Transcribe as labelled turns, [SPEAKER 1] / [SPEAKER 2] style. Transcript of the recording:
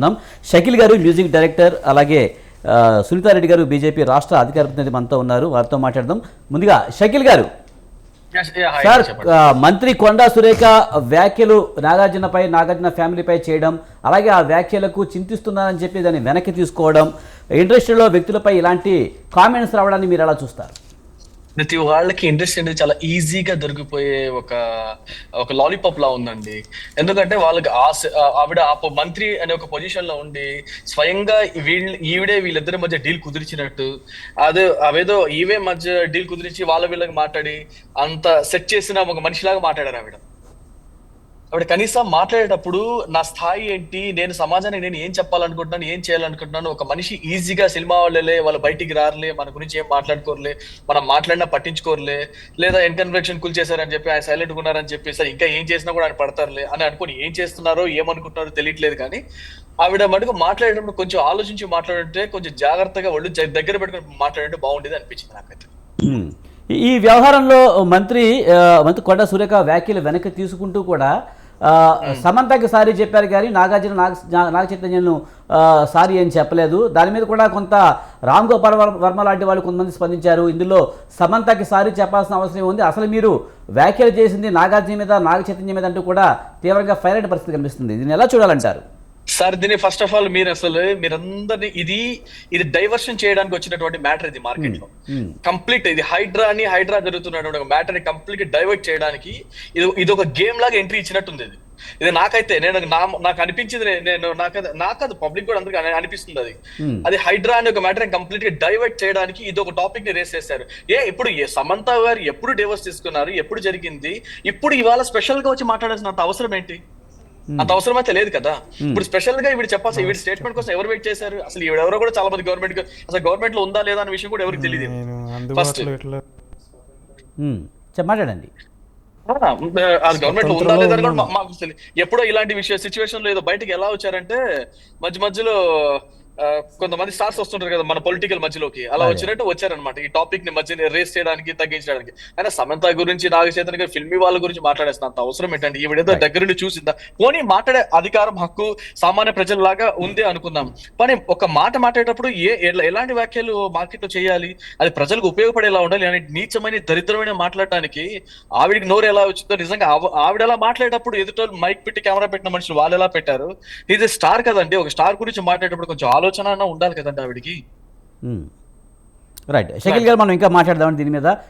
[SPEAKER 1] ఉన్నాం. షకీల్ గారు music director, అలాగే సునీతారెడ్డి గారు బీజేపీ రాష్ట్ర అధికార ప్రతినిధి మనతో ఉన్నారు. వారితో మాట్లాడదాం. ముందుగా షకీల్ గారు, సార్, మంత్రి కొండా సురేఖ వ్యాఖ్యలు నాగార్జున ఫ్యామిలీపై చేయడం, అలాగే ఆ వ్యాఖ్యలకు చింతిస్తున్నారని చెప్పి దాన్ని వెనక్కి తీసుకోవడం, ఇండస్ట్రీలో వ్యక్తులపై ఇలాంటి కామెంట్స్ రావడాన్ని మీరు ఎలా చూస్తారు?
[SPEAKER 2] ప్రతి వాళ్ళకి ఇంట్రెస్ట్ అనేది చాలా ఈజీగా దొరికిపోయే ఒక ఒక లాలీపాప్ లా ఉందండి. ఎందుకంటే వాళ్ళకి ఆవిడ మంత్రి అనే ఒక పొజిషన్ లో ఉండి స్వయంగా వీళ్ళిద్దరి మధ్య డీల్ కుదిర్చినట్టు, అవేదో ఈవే మధ్య డీల్ కుదిరించి వీళ్ళకి మాట్లాడి అంత సెట్ చేసిన ఒక మనిషిలాగా మాట్లాడారు ఆవిడ కనీసం మాట్లాడేటప్పుడు నా స్థాయి ఏంటి, నేను సమాజానికి నేను ఏం చెప్పాలనుకుంటున్నాను, ఏం చేయాలనుకుంటున్నాను, ఒక మనిషి ఈజీగా సినిమా వాళ్ళే వాళ్ళు బయటికి రారులే, మన గురించి ఏం మాట్లాడుకోరులే, మనం మాట్లాడినా పట్టించుకోరులే, లేదా ఎన్కన్వెక్షన్ కూల్ చేశారని చెప్పి ఆయన సైలెంట్ ఉన్నారని చెప్పి సరే ఇంకా ఏం చేసినా కూడా ఆయన పడతారులే అని అనుకుని ఏం చేస్తున్నారో ఏమనుకుంటున్నారో తెలియట్లేదు. కానీ ఆవిడ మటుకు మాట్లాడేటప్పుడు కొంచెం ఆలోచించి మాట్లాడుంటే, కొంచెం జాగ్రత్తగా ఒళ్ళు దగ్గర పెట్టుకుని మాట్లాడుంటే బాగుండేది అనిపించింది నాకైతే.
[SPEAKER 1] ఈ వ్యవహారంలో మంత్రి కొండా సురేఖ వ్యాఖ్యలు వెనక్కి తీసుకుంటూ కూడా సమంతకి సారీ చెప్పారు కానీ నాగ చైతన్యను సారీ అని చెప్పలేదు. దాని మీద కూడా కొంత రామ్ గోపాల్ వర్మ లాంటి వాళ్ళు కొంతమంది స్పందించారు. ఇందులో సమంతకి సారీ చెప్పాల్సిన అవసరం ఉంది, అసలు మీరు వ్యాఖ్యలు చేసింది నాగార్జున మీద, నాగ చైతన్య మీద అంటూ కూడా తీవ్రంగా ఫైర్ అయిన పరిస్థితి కనిపిస్తుంది. దీన్ని ఎలా చూడాలంటారు?
[SPEAKER 2] సార్, దీన్ని ఫస్ట్ ఆఫ్ ఆల్ మీరందరినీ ఇది డైవర్షన్ చేయడానికి వచ్చినటువంటి మ్యాటర్. ఇది మార్కెట్ లో కంప్లీట్ ఇది హైడ్రా జరుగుతున్నటువంటి మ్యాటర్ ని కంప్లీట్ డైవర్ట్ చేయడానికి ఇది ఒక గేమ్ లాగా ఎంట్రీ ఇచ్చినట్టుంది. ఇది నాకైతే నాకు అనిపించింది, నాకు పబ్లిక్ కూడా అందరికీ అనిపిస్తుంది. అది హైడ్రా అనే ఒక మ్యాటర్ కంప్లీట్ గా డైవర్ట్ చేయడానికి ఇది ఒక టాపిక్ ని రేస్ చేశారు. ఇప్పుడు సమంత గారు ఎప్పుడు డివోర్స్ తీసుకున్నారు, ఎప్పుడు జరిగింది, ఇప్పుడు ఇవాళ స్పెషల్ గా వచ్చి మాట్లాడాల్సినంత అవసరం ఏంటి? అంత అవసరం అయితే లేదు కదా. ఇప్పుడు స్పెషల్ గా వీడు చెప్పాల్సి వీడి స్టేట్మెంట్ కోసం ఎవరు వెయిట్ చేశారు? అసలు ఎవరో కూడా చాలా మంది గవర్నమెంట్ లో ఉందా లేదా అనే విషయం కూడా ఎవరికి తెలియదు. ఫస్ట్
[SPEAKER 1] మాట్లాడండి.
[SPEAKER 2] గవర్నమెంట్ లో ఉందా లేదా కూడా మాకు తెలియదు. ఎప్పుడో ఇలాంటి సిచ్యువేషన్ లో ఏదో బయటకు ఎలా వచ్చారంటే మధ్యలో కొంతమంది స్టార్స్ వస్తుంటారు కదా మన పొలిటికల్ మధ్యలోకి, అలా వచ్చినట్టు వచ్చారనమాట ఈ టాపిక్ ని మధ్య రేస్ చేయడానికి, తగ్గించడానికి. అయినా సమంత గురించి, నాగ చైతన్య గారు ఫిల్మీ వాళ్ళ గురించి మాట్లాడేస్తున్న అంత అవసరం ఏంటండి? ఈవిడేదో దగ్గర నుండి చూసిందా? పోనీ మాట్లాడే అధికారం, హక్కు సామాన్య ప్రజల్లాగా ఉంది అనుకుందాం. కానీ ఒక మాట మాట్లాడేటప్పుడు ఎలాంటి వ్యాఖ్యలు మార్కెట్ లో చేయాలి, అది ప్రజలకు ఉపయోగపడేలా ఉండాలి అని నీచమైన దరిద్రమైన మాట్లాడటానికి ఆవిడికి నోరు ఎలా వచ్చిందో నిజంగా. ఆవిడ ఎలా మాట్లాడేటప్పుడు ఎదుటోళ్ళు మైక్ పెట్టి కెమెరా పెట్టిన మనుషులు వాళ్ళు ఎలా పెట్టారు? ఇది స్టార్ కదండి. ఒక స్టార్ గురించి మాట్లాడేటప్పుడు కొంచెం ఆలోచన ఉండాలి కదండి ఆవిడికి.
[SPEAKER 1] రైట్. షకీల్ గారు, మనం ఇంకా మాట్లాడదాం దీని మీద.